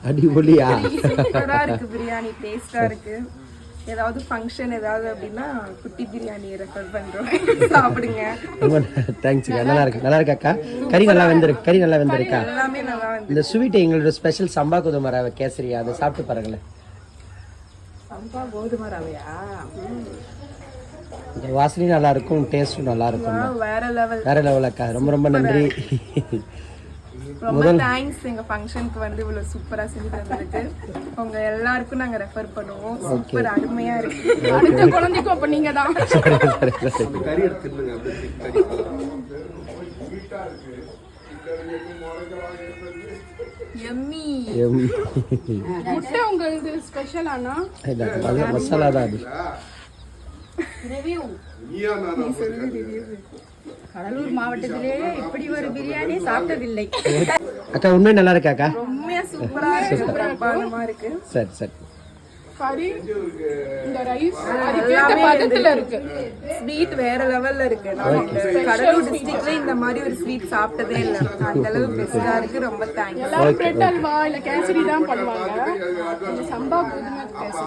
அடிபொலியா? சூப்பரா இருக்கு பிரியாணி, டேஸ்டா இருக்கு. ஏதாவது ஃபங்க்ஷன் ஏதாவது அப்படின்னா குட்டி பிரியாணி ரெஃபர் பண்றோம், சாப்பிடுங்க. ரொம்ப தேங்க்ஸ்க்கா. நல்லா இருக்கு, நல்லா இருக்கா? கறி நல்லா வெந்திருக்கா? எல்லாமே நல்லா வந்து. இந்த ஸ்வீட் எங்களோட ஸ்பெஷல் சம்பா கோதுமை ரவை கேசரியா, அதை சாப்பிட்டு பாருங்களேன். சம்பா கோதுமை ரவையா? இந்த வாசனையும் நல்லா இருக்கும், டேஸ்டும் நல்லா இருக்கும். வேற லெவல் அக்கா. ரொம்ப ரொம்ப நன்றி. ரொம்ப தேங்க்ஸ். எங்க ஃபங்க்ஷனுக்கு வந்து இவ்வளவு சூப்பரா செஞ்சு தந்ததுக்கு உங்க எல்லாருக்கும் நாங்க ரெஃபர் பண்ணுவோம். சூப்பர் அருமையா இருக்கு. அடுத்த குழந்தைக்கும் அப்ப நீங்க தான். எம்மி முட்டை உங்களுக்கு ஸ்பெஷல் ஆனா மசாலா தான் அது. ரிவ்யூ கடலூர் மாவட்டத்திலே இப்படி ஒரு பிரியாணி சாப்பிட்டதில்லை. அக்கா உண்மை நல்லா இருக்காக்கா? உண்மையா சூப்பரா இருக்கு, பிரம்மாண்டமா இருக்கு. சரி சரி. கறி, இந்த ரைஸ் அதுக்கேத்த பதத்துல இருக்கு. ஸ்வீட் வேற லெவல்ல இருக்கு. கடலூர் டிஸ்ட்ரிக்ட்ல இந்த மாதிரி ஒரு ஸ்வீட் சாப்பிட்டதே இல்ல. அந்த அளவுக்கு பெஸ்டா இருக்கு. ரொம்ப தேங்க்ஸ். எல்லாரும் பிரெட் அல்வா இல்ல கேசரி தான் பண்ணுவாங்க. இந்த சம்பா கோதுமை கேசரி